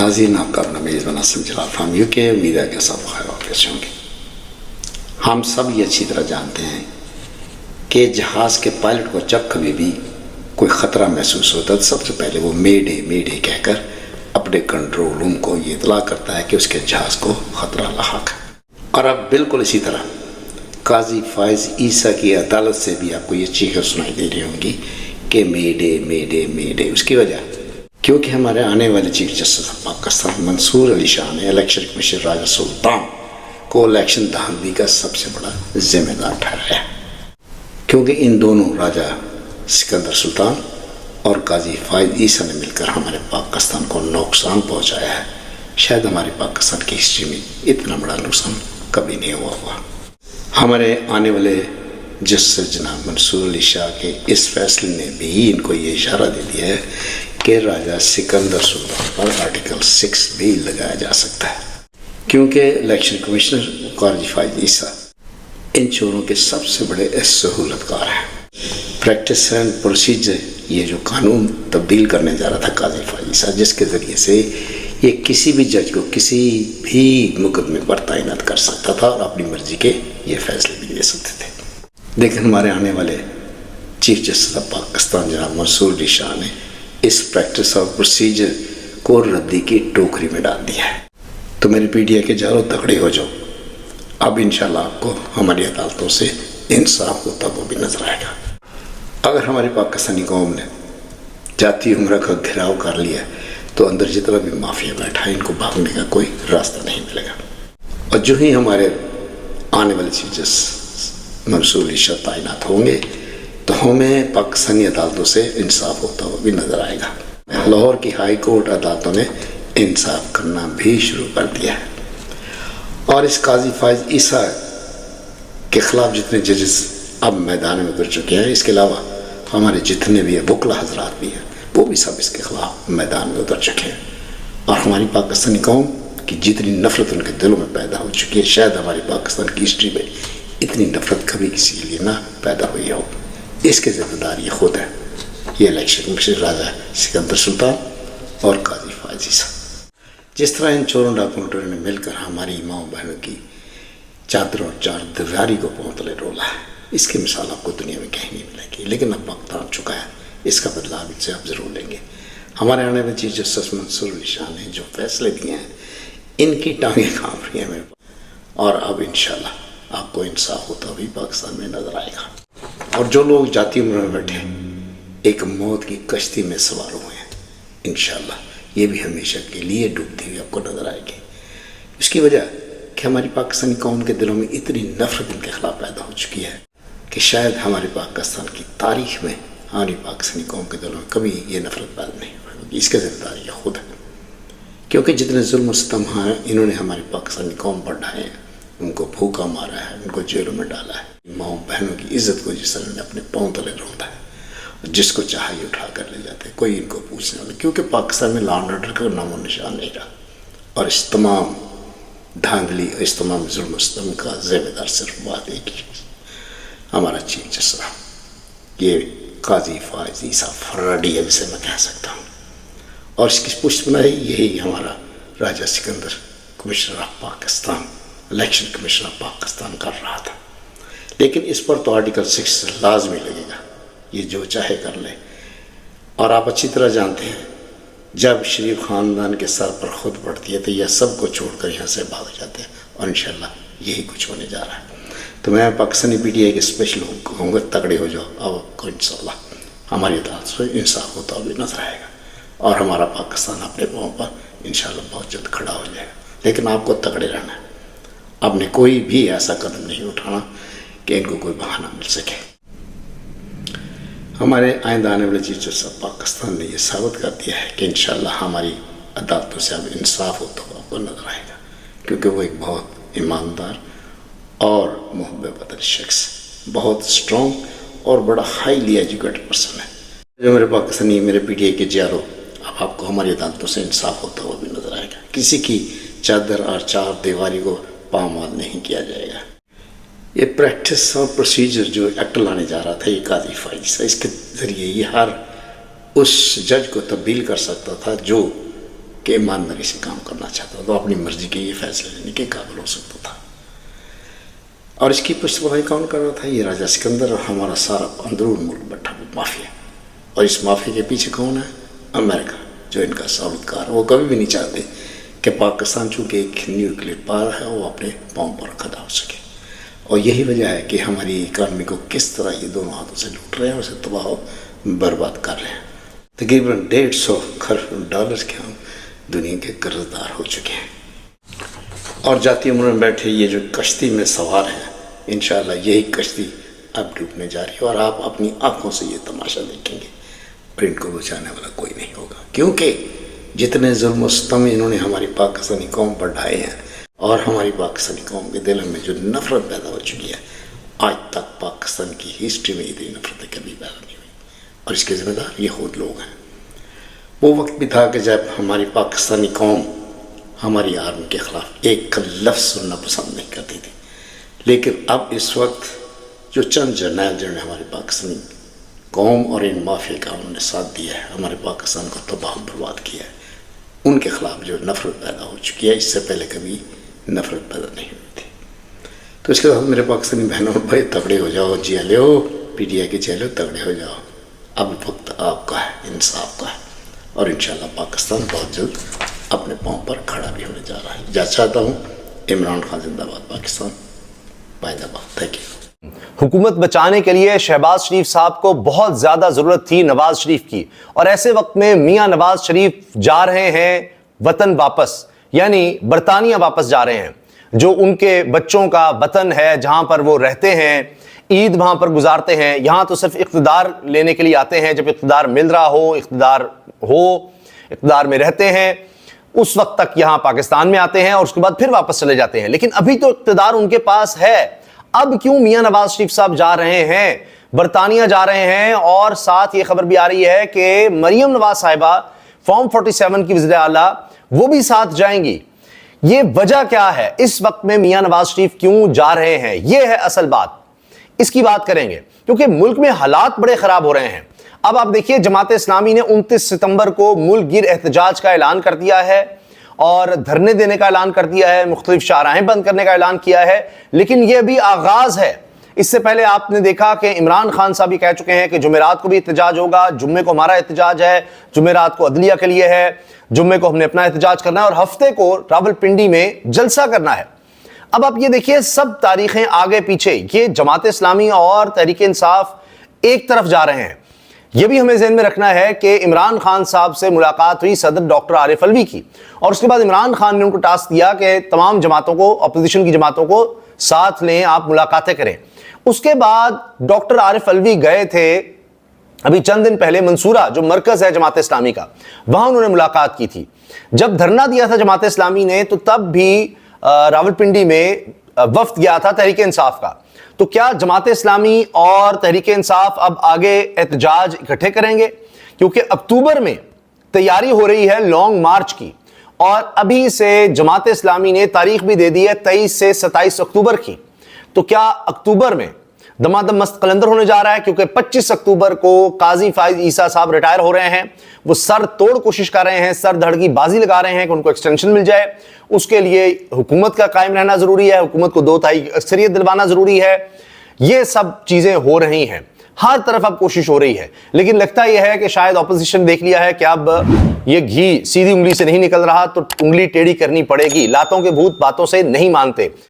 नाज़रीन, आपका अपना मेज़बान जलाल फाहमी के उम्मीद है कि सब खैर वाक़ियत होंगे। हम सब ये अच्छी तरह जानते हैं कि जहाज़ के पायलट को जब कभी भी कोई ख़तरा महसूस होता है तो सबसे पहले वो मेडे कहकर अपने कंट्रोल रूम को ये इतला करता है कि उसके जहाज़ को ख़तरा लाहक है। और अब बिल्कुल इसी तरह काजी फ़ाइज़ ईसा की अदालत से भी आपको ये चीखें सुनाई दे रही होंगी कि मेडे। उसकी वजह क्योंकि हमारे आने वाले chief justice of Pakistan Mansoor Ali Shah ने इलेक्शन कमीशन राजा सुल्तान को इलेक्शन धांधली का सबसे बड़ा जिम्मेदार ठहराया, क्योंकि इन दोनों राजा सिकंदर सुल्तान और काजी फ़ाइज़ ईसा ने मिलकर हमारे पाकिस्तान को नुकसान पहुंचाया है। शायद हमारी पाकिस्तान की हिस्ट्री में इतना बड़ा नुकसान कभी नहीं हुआ। हमारे आने वाले जस्टिस जनाब मंसूर अली शाह के इस फैसले ने भी इनको ये इशारा दे दिया है कि राजा सिकंदर सुल्तान पर आर्टिकल 6 भी लगाया जा सकता है, क्योंकि इलेक्शन कमिश्नर काजी फ़ाइज़ ईसा इन चोरों के सबसे बड़े सहूलतकार हैं। प्रैक्टिस एंड प्रोसीजर, ये जो कानून तब्दील करने जा रहा था काजी फ़ाइज़ ईसा, जिसके ज़रिए से ये किसी भी जज को किसी भी मुकदमे पर तैनात कर सकता था और अपनी मर्जी के ये फैसले भी ले सकते थे। लेकिन हमारे आने वाले चीफ जस्टिस ऑफ पाकिस्तान जनाब मंसूर अली शाह ने इस प्रैक्टिस और प्रोसीजर को रद्दी की टोकरी में डाल दिया है। तो मेरे पीडीए के जारो तगड़े हो जाओ, अब इंशाल्लाह आपको हमारी अदालतों से इंसाफ होता वो भी नजर आएगा। अगर हमारी पाकिस्तानी कौम ने जाती उम्र का घेराव कर लिया तो अंदर जितना भी माफिया बैठा है इनको भागने का कोई रास्ता नहीं मिलेगा। और जो ही हमारे आने वाले चीफ जस्टिस मंसूर अली शाह तैनात होंगे तो हमें पाकिस्तानी अदालतों से इंसाफ होता हुआ भी नजर आएगा। लाहौर की हाई कोर्ट अदालतों ने इंसाफ करना भी शुरू कर दिया है और इस काजी फ़ाइज़ ईसा के खिलाफ जितने जजेस अब मैदान में उतर चुके हैं, इसके अलावा हमारे जितने भी वकला हजरात भी हैं वो भी सब इसके खिलाफ मैदान में उतर चुके हैं। और हमारी पाकिस्तानी कौम की जितनी नफरत उनके दिलों में पैदा हो चुकी है, शायद हमारी पाकिस्तान की हिस्ट्री में इतनी नफरत कभी किसी के लिए ना पैदा हुई हो। इसके ज़िम्मेदार ये खुद है, ये इलेक्शन कमीशन राजा सिकंदर सुल्तान और काजी फ़ाइज़ ईसा। जिस तरह इन चोरों डाकुओं ने मिलकर हमारी माओ बहनों की चादर और चार दीवारी को पांव तले रोला है, इसकी मिसाल आपको दुनिया में कहीं नहीं मिलेगी। लेकिन अब वक्त आ चुका है, इसका बदलाव इनसे आप ज़रूर लेंगे। हमारे आने वाले चीफ जस्टिस मंसूर अली शाह ने जो फैसले दिए हैं इनकी टांगें कांप रही हैं मेरे पास, और अब इंशाल्लाह आपको इंसाफ होता भी पाकिस्तान में नजर आएगा। और जो लोग जाती उम्र में बैठे एक मौत की कश्ती में सवार हुए हैं, इंशाल्लाह ये भी हमेशा के लिए डूबती हुई आपको नजर आएगी। इसकी वजह कि हमारी पाकिस्तानी कौम के दिलों में इतनी नफरत इनके खिलाफ पैदा हो चुकी है कि शायद हमारे पाकिस्तान की तारीख में हमारी पाकिस्तानी कौम के दिलों में कभी ये नफरत पैदा नहीं होगी। इसका जिम्मेदार ये खुद है, क्योंकि जितने जुल्म सितम हैं इन्होंने हमारी पाकिस्तानी कौम पर ढाए हैं, उनको भूखा मारा है, उनको जेलों में डाला है। माओ बहनों की इज्जत को जिस तरह ने अपने पाँव तले रोंदा है, जिसको चाहे उठा कर ले जाते हैं, कोई इनको पूछने वाला, क्योंकि पाकिस्तान में लॉ एंड ऑर्डर का नामो निशान नहीं रहा। और इस तमाम धांधली, इस तमाम जुल्म सितम का जिम्मेदार सिर्फ बात एक ही, हमारा चीफ जस्टिस ये काजी फ़ाइज़ ईसा फर्राडी है, जिसे मैं कह सकता हूँ। और इसकी पुष्टबनाई यही हमारा Raja Sikandar commissioner of Pakistan, election commissioner of Pakistan कर रहा था। लेकिन इस पर तो आर्टिकल 6 लाजमी लगेगा, ये जो चाहे कर ले। और आप अच्छी तरह जानते हैं जब शरीफ ख़ानदान के सर पर खुद पड़ती है तो यह सब को छोड़कर यहाँ से भाग जाते हैं, और इंशाल्लाह यही कुछ होने जा रहा है। तो मैं पाकिस्तानी पीटीआई के स्पेशल कहूँगा, तगड़े हो जाओ। अब आपको इंशाल्लाह हमारी अदालत से इंसाफ होता भी नजर आएगा और हमारा पाकिस्तान अपने पाँव पर इंशाल्लाह बहुत जल्द खड़ा हो जाएगा। लेकिन आपको तगड़े रहना है, आपने कोई भी ऐसा कदम नहीं उठाना कि इनको कोई बहाना मिल सके। हमारे आइंदा आने वाले चीफ जस्टिस ऑफ पाकिस्तान ने यह साबित कर दिया है कि इंशाल्लाह हमारी अदालतों से अब इंसाफ होता हुआ आपको नजर आएगा, क्योंकि वो एक बहुत ईमानदार और मोहब्बत वतन शख्स, बहुत स्ट्रॉन्ग और बड़ा हाईली एजुकेटेड पर्सन है। जो मेरे पाकिस्तानी, मेरे पीटीआई के जारो, अब आपको हमारी अदालतों से इंसाफ होता हुआ भी नजर आएगा। किसी की चादर और चार दीवारी को पामाल नहीं किया जाएगा। ये प्रैक्टिस और प्रोसीजर जो एक्ट लाने जा रहा था ये काजी फ़ाइज़ ईसा, इसके ज़रिए ये हर उस जज को तब्दील कर सकता था जो کہ ایمانداری سے کام کرنا چاہتا تو اپنی مرضی کے یہ فیصلے لینے کے قابل ہو سکتا تھا. اور اس کی پشت پناہی کون کر رہا تھا؟ یہ راجہ سکندر اور ہمارا سارا اندرون ملک بیٹھا ہوا مافیا. اور اس مافیا کے پیچھے کون ہے؟ امریکہ، جو ان کا سہولتکار ہے. وہ کبھی بھی نہیں چاہتے کہ پاکستان چونکہ ایک نیوکلیئر پاور ہے وہ اپنے پاؤں پر کھڑا ہو سکے. اور یہی وجہ ہے کہ ہماری اکانومی کو کس طرح یہ دونوں ہاتھوں سے لوٹ رہے ہیں، اسے تباہ و برباد کر رہے ہیں. تقریباً $150 کروڑ کے ہم دنیا کے قرض دار ہو چکے ہیں. اور جاتی عمر میں بیٹھے یہ جو کشتی میں سوار ہیں، انشاءاللہ یہی کشتی اب ڈوبنے جا رہی ہے، اور آپ اپنی آنکھوں سے یہ تماشا دیکھیں گے، اور ان کو بچانے والا کوئی نہیں ہوگا. کیونکہ جتنے ظلم و ستم انہوں نے ہماری پاکستانی قوم پر ڈھائے ہیں، اور ہماری پاکستانی قوم کے دلوں میں جو نفرت پیدا ہو چکی ہے، آج تک پاکستان کی ہسٹری میں اتنی نفرتیں کبھی پیدا نہیں ہوئی. اور اس کے ذمہ دار یہ خود لوگ ہیں. وہ وقت بھی تھا کہ جب ہماری پاکستانی قوم ہماری آرمی کے خلاف ایک لفظ سننا پسند نہیں کرتی تھی. لیکن اب اس وقت جو چند جرنیل جنہوں نے ہماری پاکستانی قوم اور ان مافیا کا انہوں نے ساتھ دیا ہے، ہمارے پاکستان کو تباہ و برباد کیا ہے، ان کے خلاف جو نفرت پیدا ہو چکی ہے، اس سے پہلے کبھی نفرت پیدا نہیں ہوئی تھی. تو اس کے ساتھ میرے پاکستانی بہنوں اور بھائی، تگڑے ہو جاؤ، جی لو پی ٹی آئی کے چہلو، تگڑے ہو جاؤ. اب وقت آپ کا ہے، انصاف کا ہے، اور انشاءاللہ پاکستان بہت جلد اپنے پاؤں پر کھڑا بھی ہونے جا رہا ہے. جا چاہتا ہوں عمران خان زندہ باد، پاکستان بائے باد. Thank you. حکومت بچانے کے لیے شہباز شریف صاحب کو بہت زیادہ ضرورت تھی نواز شریف کی، اور ایسے وقت میں میاں نواز شریف جا رہے ہیں وطن واپس، یعنی برطانیہ واپس جا رہے ہیں، جو ان کے بچوں کا وطن ہے، جہاں پر وہ رہتے ہیں، عید وہاں پر گزارتے ہیں. یہاں تو صرف اقتدار لینے کے لیے آتے ہیں، جب اقتدار مل رہا ہو، اقتدار میں رہتے ہیں، اس وقت تک یہاں پاکستان میں آتے ہیں، اور اس کے بعد پھر واپس چلے جاتے ہیں. لیکن ابھی تو اقتدار ان کے پاس ہے. اب کیوں میاں نواز شریف صاحب جا رہے ہیں، برطانیہ جا رہے ہیں؟ اور ساتھ یہ خبر بھی آ رہی ہے کہ مریم نواز صاحبہ فارم 47 کی وزیر اعلیٰ، وہ بھی ساتھ جائیں گی. یہ وجہ کیا ہے؟ اس وقت میں میاں نواز شریف کیوں جا رہے ہیں؟ یہ ہے اصل بات. اس کی بات کریں گے، کیونکہ ملک میں حالات بڑے خراب ہو رہے ہیں. اب آپ دیکھیے، جماعت اسلامی نے 29 ستمبر کو ملک گیر احتجاج کا اعلان کر دیا ہے، اور دھرنے دینے کا اعلان کر دیا ہے، مختلف شاہراہیں بند کرنے کا اعلان کیا ہے. لیکن یہ بھی آغاز ہے. اس سے پہلے آپ نے دیکھا کہ عمران خان صاحب بھی کہہ چکے ہیں کہ جمعرات کو بھی احتجاج ہوگا، جمعے کو ہمارا احتجاج ہے، جمعرات کو عدلیہ کے لیے ہے، جمعے کو ہم نے اپنا احتجاج کرنا ہے، اور ہفتے کو راولپنڈی میں جلسہ کرنا ہے. اب آپ یہ دیکھیے، سب تاریخیں آگے پیچھے، یہ جماعت اسلامی اور تحریک انصاف ایک طرف جا رہے ہیں. یہ بھی ہمیں ذہن میں رکھنا ہے کہ عمران خان صاحب سے ملاقات ہوئی صدر ڈاکٹر عارف الوی کی، اور اس کے بعد عمران خان نے ان کو ٹاسک دیا کہ تمام جماعتوں کو، اپوزیشن کی جماعتوں کو ساتھ لیں، آپ ملاقاتیں کریں. اس کے بعد ڈاکٹر عارف الوی گئے تھے ابھی چند دن پہلے منصورہ، جو مرکز ہے جماعت اسلامی کا، وہاں انہوں نے ملاقات کی تھی. جب دھرنا دیا تھا جماعت اسلامی نے، تو تب بھی راولپنڈی میں وفد گیا تھا تحریک انصاف کا. تو کیا جماعت اسلامی اور تحریک انصاف اب آگے احتجاج اکٹھے کریں گے؟ کیونکہ اکتوبر میں تیاری ہو رہی ہے لانگ مارچ کی، اور ابھی سے جماعت اسلامی نے تاریخ بھی دے دی ہے 23 سے 27 اکتوبر کی. تو کیا اکتوبر میں دمادم مست قلندر ہونے جا رہا ہے؟ کیونکہ 25 اکتوبر کو قاضی فائز عیسیٰ صاحب ریٹائر ہو رہے ہیں. وہ سر توڑ کوشش کر رہے ہیں، سر دھڑ کی بازی لگا رہے ہیں کہ ان کو ایکسٹینشن مل جائے. اس کے لیے حکومت کا قائم رہنا ضروری ہے، حکومت کو 2/3 اکثریت دلوانا ضروری ہے. یہ سب چیزیں ہو رہی ہیں، ہر طرف اب کوشش ہو رہی ہے. لیکن لگتا یہ ہے کہ شاید اپوزیشن دیکھ لیا ہے کہ اب یہ گھی سیدھی انگلی سے نہیں نکل رہا، تو انگلی ٹیڑھی کرنی پڑے گی. لاتوں کے بھوت باتوں سے نہیں مانتے.